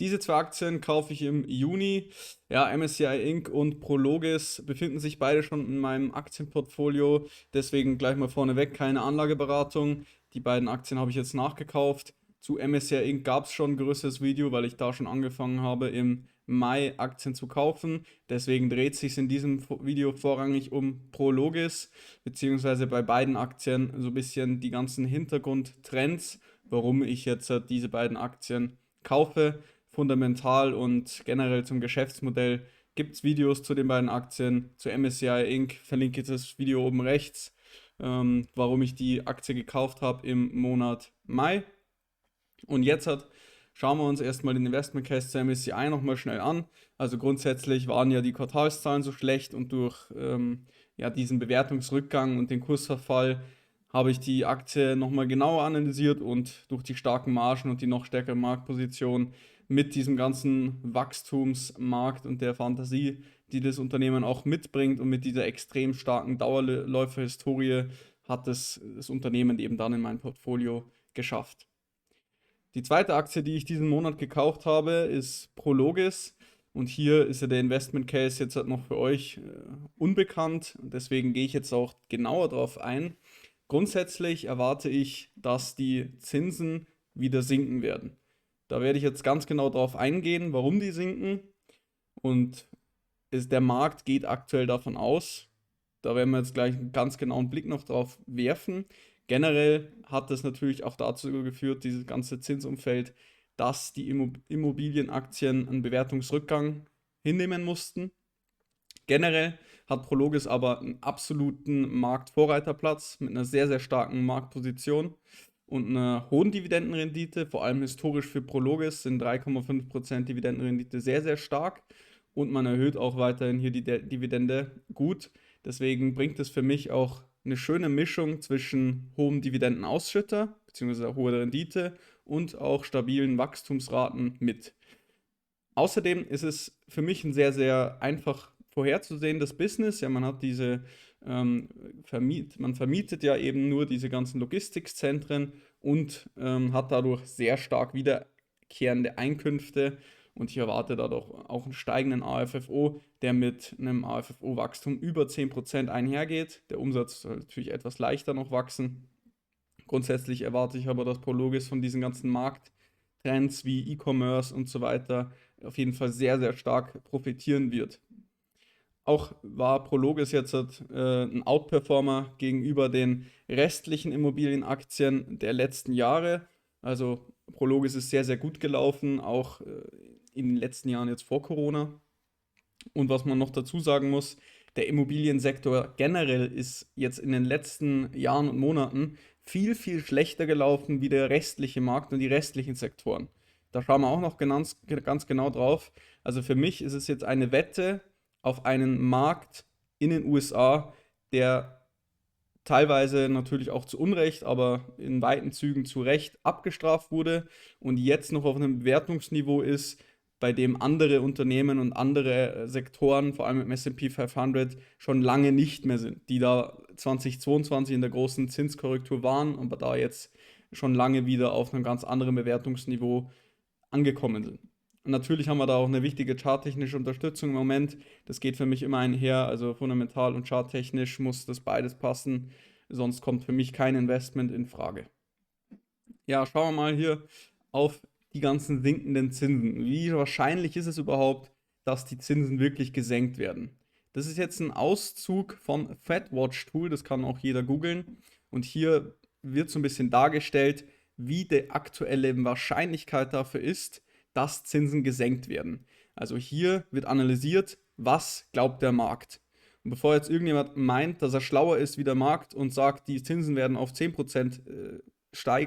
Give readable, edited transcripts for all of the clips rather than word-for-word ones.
Diese zwei Aktien kaufe ich im Juni. Ja, MSCI Inc. und Prologis befinden sich beide schon in meinem Aktienportfolio. Deswegen gleich mal vorneweg keine Anlageberatung. Die beiden Aktien habe ich jetzt nachgekauft. Zu MSCI Inc. gab es schon ein größeres Video, weil ich da schon angefangen habe, im Mai Aktien zu kaufen. Deswegen dreht sich in diesem Video vorrangig um Prologis, beziehungsweise bei beiden Aktien so ein bisschen die ganzen Hintergrundtrends, warum ich jetzt diese beiden Aktien kaufe. Fundamental und generell zum Geschäftsmodell gibt es Videos zu den beiden Aktien. Zu MSCI Inc. verlinke ich das Video oben rechts, warum ich die Aktie gekauft habe im Monat Mai. Und schauen wir uns erstmal den Investment Case zu MSCI nochmal schnell an. Also grundsätzlich waren ja die Quartalszahlen so schlecht und durch ja, diesen Bewertungsrückgang und den Kursverfall habe ich die Aktie nochmal genauer analysiert und durch die starken Margen und die noch stärkere Marktposition mit diesem ganzen Wachstumsmarkt und der Fantasie, die das Unternehmen auch mitbringt und mit dieser extrem starken Dauerläuferhistorie hat das Unternehmen eben dann in mein Portfolio geschafft. Die zweite Aktie, die ich diesen Monat gekauft habe, ist Prologis. Und hier ist ja der Investment Case jetzt halt noch für euch unbekannt. Deswegen gehe ich jetzt auch genauer darauf ein. Grundsätzlich erwarte ich, dass die Zinsen wieder sinken werden. Da werde ich jetzt ganz genau darauf eingehen, warum die sinken. Und der Markt geht aktuell davon aus. Da werden wir jetzt gleich einen ganz genauen Blick noch drauf werfen. Generell hat das natürlich auch dazu geführt, dieses ganze Zinsumfeld, dass die Immobilienaktien einen Bewertungsrückgang hinnehmen mussten. Generell hat Prologis aber einen absoluten Marktvorreiterplatz mit einer sehr, sehr starken Marktposition und einer hohen Dividendenrendite. Vor allem historisch für Prologis sind 3,5% Dividendenrendite sehr, sehr stark und man erhöht auch weiterhin hier die Dividende gut. Deswegen bringt es für mich auch eine schöne Mischung zwischen hohem Dividendenausschütter bzw. hoher Rendite und auch stabilen Wachstumsraten mit. Außerdem ist es für mich ein sehr, sehr einfach vorherzusehendes Business. Ja, man hat man vermietet ja eben nur diese ganzen Logistikzentren und hat dadurch sehr stark wiederkehrende Einkünfte. Und ich erwarte dadurch auch einen steigenden AFFO, der mit einem AFFO-Wachstum über 10% einhergeht. Der Umsatz soll natürlich etwas leichter noch wachsen. Grundsätzlich erwarte ich aber, dass Prologis von diesen ganzen Markttrends wie E-Commerce und so weiter auf jeden Fall sehr, sehr stark profitieren wird. Auch war Prologis jetzt ein Outperformer gegenüber den restlichen Immobilienaktien der letzten Jahre. Also Prologis ist sehr, sehr gut gelaufen, auch in den letzten Jahren jetzt vor Corona. Und was man noch dazu sagen muss, der Immobiliensektor generell ist jetzt in den letzten Jahren und Monaten viel, viel schlechter gelaufen wie der restliche Markt und die restlichen Sektoren. Da schauen wir auch noch ganz genau drauf. Also für mich ist es jetzt eine Wette auf einen Markt in den USA, der teilweise natürlich auch zu Unrecht, aber in weiten Zügen zu Recht abgestraft wurde und jetzt noch auf einem Bewertungsniveau ist, bei dem andere Unternehmen und andere Sektoren, vor allem im S&P 500, schon lange nicht mehr sind, die da 2022 in der großen Zinskorrektur waren, aber da jetzt schon lange wieder auf einem ganz anderen Bewertungsniveau angekommen sind. Und natürlich haben wir da auch eine wichtige charttechnische Unterstützung im Moment. Das geht für mich immer einher, also fundamental und charttechnisch muss das beides passen, sonst kommt für mich kein Investment in Frage. Ja, schauen wir mal hier auf die ganzen sinkenden Zinsen. Wie wahrscheinlich ist es überhaupt, dass die Zinsen wirklich gesenkt werden? Das ist jetzt ein Auszug vom FedWatch Tool, das kann auch jeder googeln. Und hier wird so ein bisschen dargestellt, wie die aktuelle Wahrscheinlichkeit dafür ist, dass Zinsen gesenkt werden. Also hier wird analysiert, was glaubt der Markt. Und bevor jetzt irgendjemand meint, dass er schlauer ist wie der Markt und sagt, die Zinsen werden auf 10%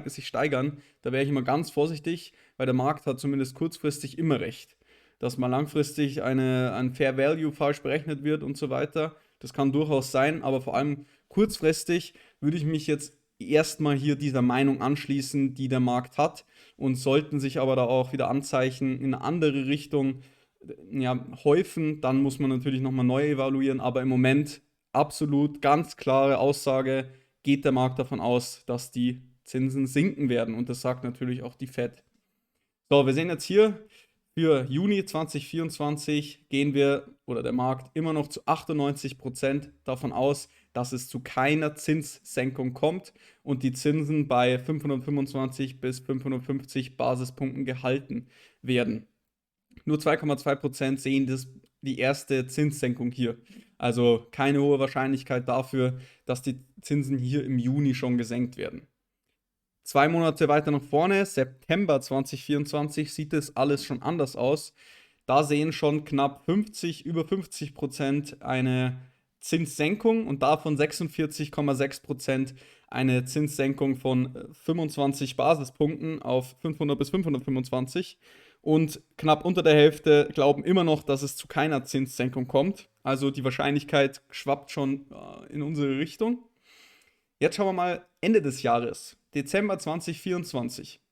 sich steigern, da wäre ich immer ganz vorsichtig, weil der Markt hat zumindest kurzfristig immer recht. Dass mal langfristig ein Fair Value falsch berechnet wird und so weiter, das kann durchaus sein, aber vor allem kurzfristig würde ich mich jetzt erstmal hier dieser Meinung anschließen, die der Markt hat, und sollten sich aber da auch wieder Anzeichen in eine andere Richtung ja, häufen, dann muss man natürlich nochmal neu evaluieren, aber im Moment absolut ganz klare Aussage, geht der Markt davon aus, dass die Zinsen sinken werden und das sagt natürlich auch die Fed. So, wir sehen jetzt hier Für Juni 2024 gehen wir oder der Markt immer noch zu 98% davon aus, dass es zu keiner Zinssenkung kommt und die Zinsen bei 525 bis 550 Basispunkten gehalten werden. Nur 2,2% sehen die erste Zinssenkung hier. Also keine hohe Wahrscheinlichkeit dafür, dass die Zinsen hier im Juni schon gesenkt werden. 2 Monate weiter nach vorne, September 2024, sieht es alles schon anders aus. Da sehen schon knapp 50, über 50% eine Zinssenkung und davon 46,6% eine Zinssenkung von 25 Basispunkten auf 500 bis 525. Und knapp unter der Hälfte glauben immer noch, dass es zu keiner Zinssenkung kommt. Also die Wahrscheinlichkeit schwappt schon in unsere Richtung. Jetzt schauen wir mal Ende des Jahres, Dezember 2024.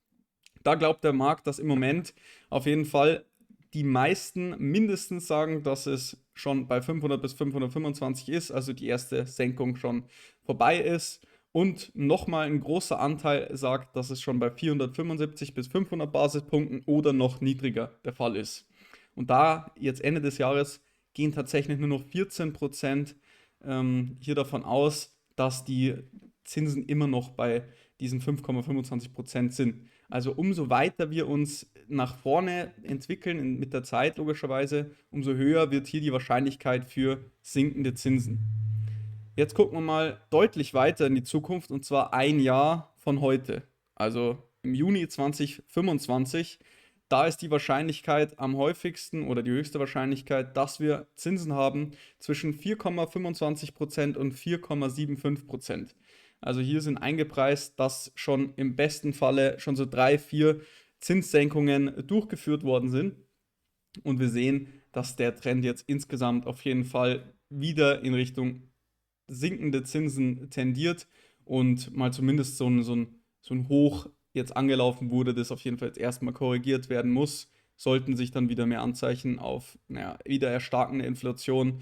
Da glaubt der Markt, dass im Moment auf jeden Fall die meisten mindestens sagen, dass es schon bei 500 bis 525 ist, also die erste Senkung schon vorbei ist. Und nochmal ein großer Anteil sagt, dass es schon bei 475 bis 500 Basispunkten oder noch niedriger der Fall ist. Und da jetzt Ende des Jahres gehen tatsächlich nur noch 14% hier davon aus, dass die Zinsen immer noch bei diesen 5,25% sind. Also umso weiter wir uns nach vorne entwickeln mit der Zeit logischerweise, umso höher wird hier die Wahrscheinlichkeit für sinkende Zinsen. Jetzt gucken wir mal deutlich weiter in die Zukunft und zwar ein Jahr von heute. Also im Juni 2025, da ist die Wahrscheinlichkeit am häufigsten oder die höchste Wahrscheinlichkeit, dass wir Zinsen haben zwischen 4,25% und 4,75%. Also hier sind eingepreist, dass schon im besten Falle schon so 3, 4 Zinssenkungen durchgeführt worden sind. Und wir sehen, dass der Trend jetzt insgesamt auf jeden Fall wieder in Richtung sinkende Zinsen tendiert und mal zumindest so ein Hoch jetzt angelaufen wurde, das auf jeden Fall jetzt erstmal korrigiert werden muss, sollten sich dann wieder mehr Anzeichen auf wieder erstarkende Inflation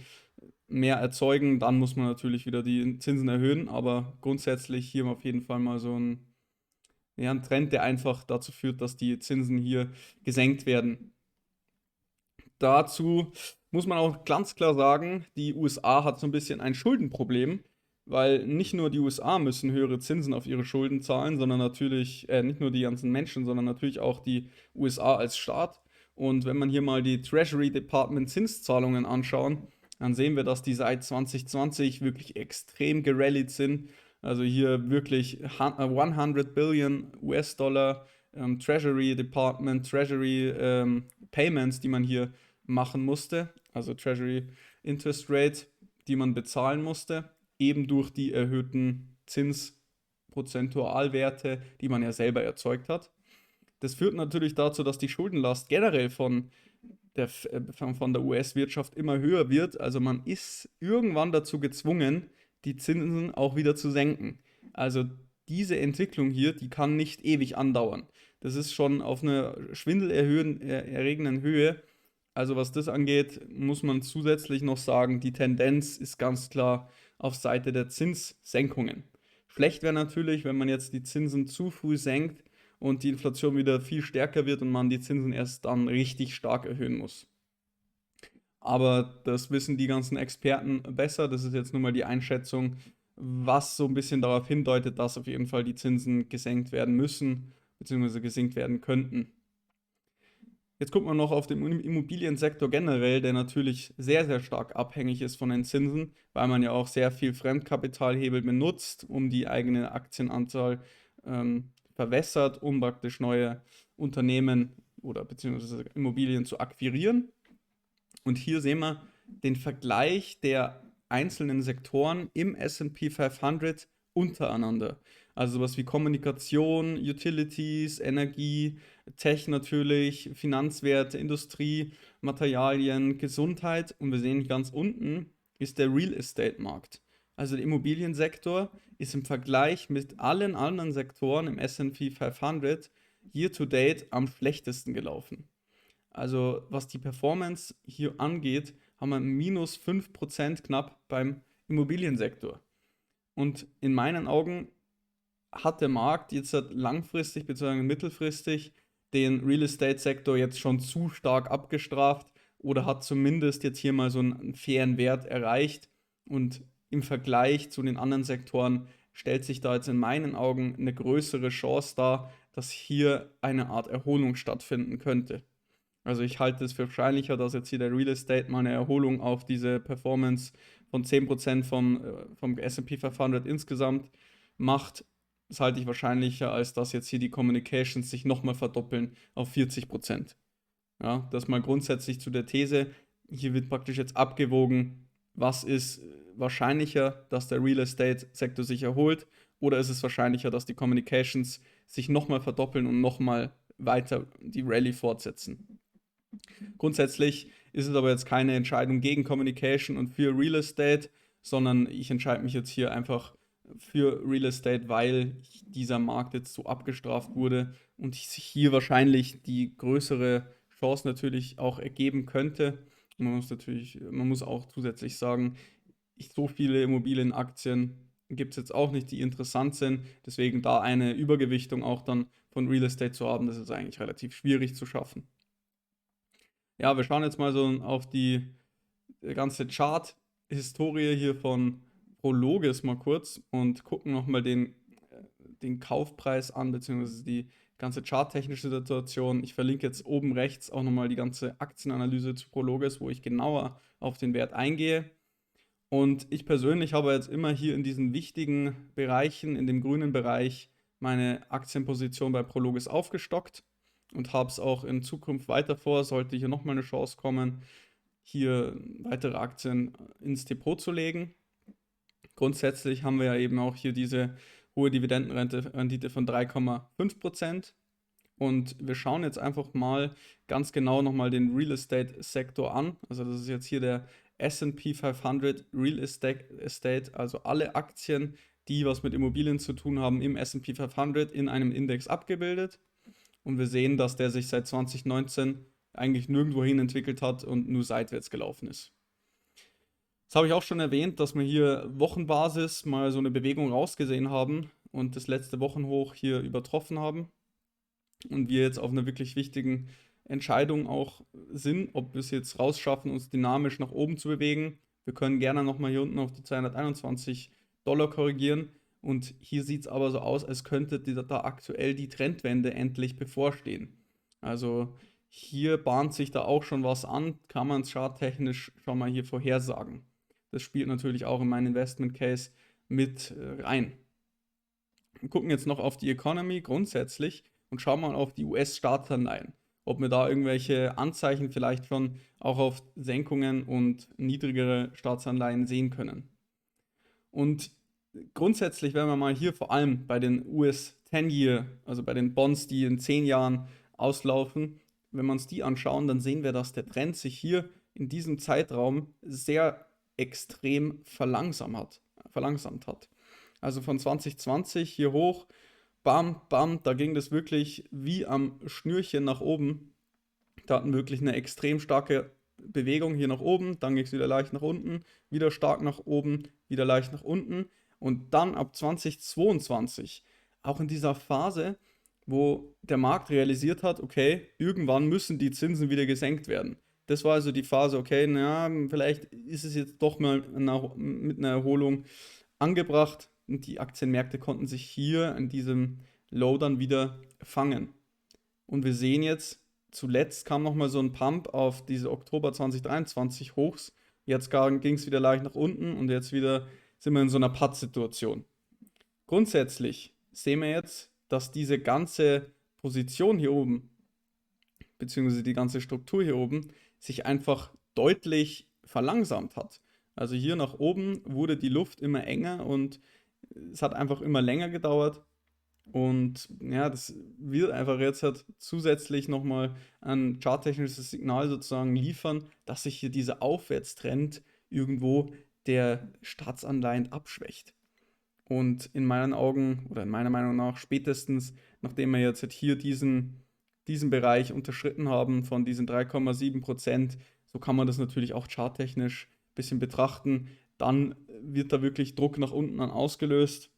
mehr erzeugen, dann muss man natürlich wieder die Zinsen erhöhen, aber grundsätzlich hier auf jeden Fall mal so ein Trend, der einfach dazu führt, dass die Zinsen hier gesenkt werden. Dazu muss man auch ganz klar sagen, die USA hat so ein bisschen ein Schuldenproblem, weil nicht nur die USA müssen höhere Zinsen auf ihre Schulden zahlen, sondern natürlich nicht nur die ganzen Menschen, sondern natürlich auch die USA als Staat. Und wenn man hier mal die Treasury Department Zinszahlungen anschauen, dann sehen wir, dass die seit 2020 wirklich extrem gerallied sind. Also hier wirklich 100 Billion US-Dollar Treasury Department, Treasury Payments, die man hier machen musste, also Treasury Interest Rate, die man bezahlen musste, eben durch die erhöhten Zinsprozentualwerte, die man ja selber erzeugt hat. Das führt natürlich dazu, dass die Schuldenlast generell von der US-Wirtschaft immer höher wird. Also man ist irgendwann dazu gezwungen, die Zinsen auch wieder zu senken. Also diese Entwicklung hier, die kann nicht ewig andauern. Das ist schon auf einer schwindelerregenden Höhe. Also was das angeht, muss man zusätzlich noch sagen, die Tendenz ist ganz klar auf Seite der Zinssenkungen. Schlecht wäre natürlich, wenn man jetzt die Zinsen zu früh senkt und die Inflation wieder viel stärker wird und man die Zinsen erst dann richtig stark erhöhen muss. Aber das wissen die ganzen Experten besser. Das ist jetzt nur mal die Einschätzung, was so ein bisschen darauf hindeutet, dass auf jeden Fall die Zinsen gesenkt werden müssen, beziehungsweise gesenkt werden könnten. Jetzt guckt man noch auf den Immobiliensektor generell, der natürlich sehr, sehr stark abhängig ist von den Zinsen, weil man ja auch sehr viel Fremdkapitalhebel benutzt, um die eigene Aktienanzahl verwässert, um praktisch neue Unternehmen oder beziehungsweise Immobilien zu akquirieren. Und hier sehen wir den Vergleich der einzelnen Sektoren im S&P 500 untereinander. Also sowas wie Kommunikation, Utilities, Energie, Tech natürlich, Finanzwerte, Industrie, Materialien, Gesundheit. Und wir sehen ganz unten ist der Real Estate Markt. Also der Immobiliensektor ist im Vergleich mit allen anderen Sektoren im S&P 500 year to date am schlechtesten gelaufen. Also was die Performance hier angeht, haben wir minus 5% knapp beim Immobiliensektor. Und in meinen Augen hat der Markt jetzt langfristig bzw. mittelfristig den Real Estate-Sektor jetzt schon zu stark abgestraft oder hat zumindest jetzt hier mal so einen fairen Wert erreicht. Und im Vergleich zu den anderen Sektoren stellt sich da jetzt in meinen Augen eine größere Chance dar, dass hier eine Art Erholung stattfinden könnte. Also ich halte es für wahrscheinlicher, dass jetzt hier der Real Estate mal eine Erholung auf diese Performance von 10% vom S&P 500 insgesamt macht. Das halte ich wahrscheinlicher, als dass jetzt hier die Communications sich nochmal verdoppeln auf 40%. Ja, das mal grundsätzlich zu der These. Hier wird praktisch jetzt abgewogen, was ist wahrscheinlicher, dass der Real Estate-Sektor sich erholt, oder ist es wahrscheinlicher, dass die Communications sich nochmal verdoppeln und nochmal weiter die Rallye fortsetzen. Grundsätzlich ist es aber jetzt keine Entscheidung gegen Communication und für Real Estate, sondern ich entscheide mich jetzt hier einfach für Real Estate, weil dieser Markt jetzt so abgestraft wurde und sich hier wahrscheinlich die größere Chance natürlich auch ergeben könnte. Und man muss auch zusätzlich sagen, so viele Immobilienaktien gibt es jetzt auch nicht, die interessant sind. Deswegen da eine Übergewichtung auch dann von Real Estate zu haben, das ist eigentlich relativ schwierig zu schaffen. Ja, wir schauen jetzt mal so auf die ganze Chart-Historie hier von Prologis mal kurz und gucken nochmal den Kaufpreis an, beziehungsweise die ganze charttechnische Situation. Ich verlinke jetzt oben rechts auch nochmal die ganze Aktienanalyse zu Prologis, wo ich genauer auf den Wert eingehe. Und ich persönlich habe jetzt immer hier in diesen wichtigen Bereichen, in dem grünen Bereich, meine Aktienposition bei Prologis aufgestockt und habe es auch in Zukunft weiter vor, sollte hier nochmal eine Chance kommen, hier weitere Aktien ins Depot zu legen. Grundsätzlich haben wir ja eben auch hier diese hohe Dividendenrendite von 3,5%. Und wir schauen jetzt einfach mal ganz genau nochmal den Real Estate-Sektor an. Also das ist jetzt hier der S&P 500 Real Estate, also alle Aktien, die was mit Immobilien zu tun haben, im S&P 500 in einem Index abgebildet. Und wir sehen, dass der sich seit 2019 eigentlich nirgendwo hin entwickelt hat und nur seitwärts gelaufen ist. Das habe ich auch schon erwähnt, dass wir hier Wochenbasis mal so eine Bewegung rausgesehen haben und das letzte Wochenhoch hier übertroffen haben. Und wir jetzt auf einer wirklich wichtigen Entscheidung auch sind, ob wir es jetzt rausschaffen, uns dynamisch nach oben zu bewegen. Wir können gerne nochmal hier unten auf die 221 Dollar korrigieren. Und hier sieht es aber so aus, als könnte da aktuell die Trendwende endlich bevorstehen. Also hier bahnt sich da auch schon was an, kann man es charttechnisch schon mal hier vorhersagen. Das spielt natürlich auch in meinen Investment Case mit rein. Wir gucken jetzt noch auf die Economy grundsätzlich und schauen mal auf die US-Staatsanleihen, ob wir da irgendwelche Anzeichen vielleicht schon auch auf Senkungen und niedrigere Staatsanleihen sehen können. Und grundsätzlich, wenn wir mal hier vor allem bei den US 10-Year, also bei den Bonds, die in 10 Jahren auslaufen, wenn wir uns die anschauen, dann sehen wir, dass der Trend sich hier in diesem Zeitraum sehr extrem verlangsamt hat. Also von 2020 hier hoch, bam, bam, da ging das wirklich wie am Schnürchen nach oben. Da hatten wir wirklich eine extrem starke Bewegung hier nach oben, dann ging es wieder leicht nach unten, wieder stark nach oben, wieder leicht nach unten. Und dann ab 2022, auch in dieser Phase, wo der Markt realisiert hat, okay, irgendwann müssen die Zinsen wieder gesenkt werden. Das war also die Phase, okay, naja, vielleicht ist es jetzt doch mal mit einer Erholung angebracht und die Aktienmärkte konnten sich hier in diesem Low dann wieder fangen. Und wir sehen jetzt, zuletzt kam nochmal so ein Pump auf diese Oktober 2023 Hochs. Jetzt ging es wieder leicht nach unten und jetzt wieder sind wir in so einer Patt-Situation. Grundsätzlich sehen wir jetzt, dass diese ganze Position hier oben, beziehungsweise die ganze Struktur hier oben, sich einfach deutlich verlangsamt hat. Also hier nach oben wurde die Luft immer enger und es hat einfach immer länger gedauert. Und ja, das wird einfach jetzt halt zusätzlich nochmal ein charttechnisches Signal sozusagen liefern, dass sich hier dieser Aufwärtstrend irgendwo der Staatsanleihen abschwächt. Und in meinen Augen oder in meiner Meinung nach spätestens, nachdem wir jetzt halt hier diesen Bereich unterschritten haben von diesen 3,7%, so kann man das natürlich auch charttechnisch ein bisschen betrachten, dann wird da wirklich Druck nach unten ausgelöst.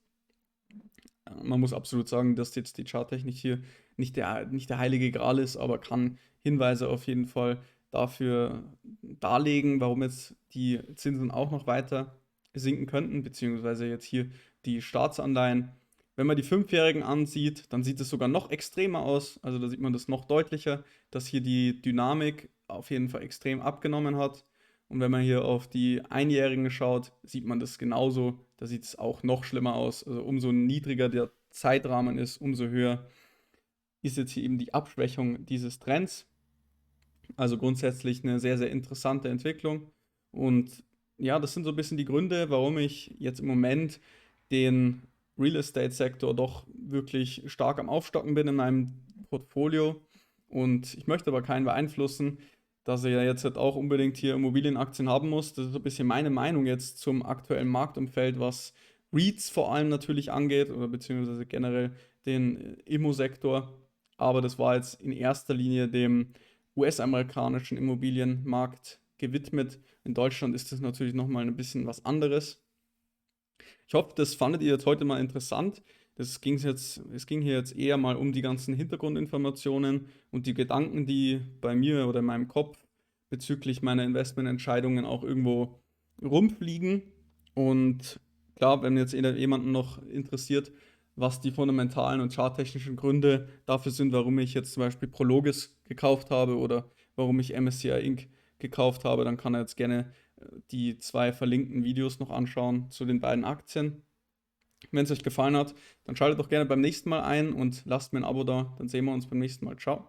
Man muss absolut sagen, dass jetzt die Charttechnik hier nicht der heilige Gral ist, aber kann Hinweise auf jeden Fall dafür darlegen, warum jetzt die Zinsen auch noch weiter sinken könnten, beziehungsweise jetzt hier die Staatsanleihen. Wenn man die Fünfjährigen ansieht, dann sieht es sogar noch extremer aus. Also da sieht man das noch deutlicher, dass hier die Dynamik auf jeden Fall extrem abgenommen hat. Und wenn man hier auf die Einjährigen schaut, sieht man das genauso. Da sieht es auch noch schlimmer aus. Also umso niedriger der Zeitrahmen ist, umso höher ist jetzt hier eben die Abschwächung dieses Trends. Also grundsätzlich eine sehr, sehr interessante Entwicklung. Und ja, das sind so ein bisschen die Gründe, warum ich jetzt im Moment den Real Estate-Sektor doch wirklich stark am Aufstocken bin in meinem Portfolio. Und ich möchte aber keinen beeinflussen, dass er ja jetzt halt auch unbedingt hier Immobilienaktien haben muss. Das ist so ein bisschen meine Meinung jetzt zum aktuellen Marktumfeld, was REITs vor allem natürlich angeht oder beziehungsweise generell den Immosektor. Aber das war jetzt in erster Linie dem US-amerikanischen Immobilienmarkt gewidmet. In Deutschland ist das natürlich nochmal ein bisschen was anderes. Ich hoffe, das fandet ihr jetzt heute mal interessant. Es ging hier jetzt eher mal um die ganzen Hintergrundinformationen und die Gedanken, die bei mir oder in meinem Kopf bezüglich meiner Investmententscheidungen auch irgendwo rumfliegen. Und klar, wenn jetzt jemanden noch interessiert, was die fundamentalen und charttechnischen Gründe dafür sind, warum ich jetzt zum Beispiel Prologis gekauft habe oder warum ich MSCI Inc. gekauft habe, dann kann er jetzt gerne die zwei verlinkten Videos noch anschauen zu den beiden Aktien. Wenn es euch gefallen hat, dann schaltet doch gerne beim nächsten Mal ein und lasst mir ein Abo da. Dann sehen wir uns beim nächsten Mal. Ciao.